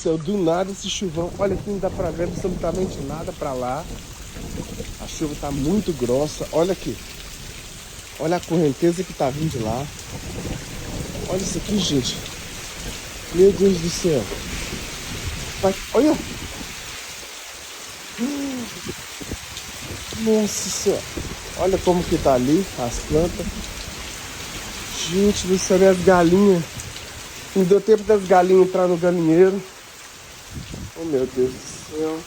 céu, do nada esse chuvão. Olha aqui, não dá pra ver absolutamente nada pra lá. A chuva tá muito grossa. Olha aqui. Olha a correnteza que tá vindo de lá. Olha isso aqui, gente. Meu Deus do céu. Olha. Nossa senhora. Olha como que tá ali as plantas. Gente do céu, e as galinhas. Não deu tempo das galinhas entrar no galinheiro. Oh, meu Deus do céu.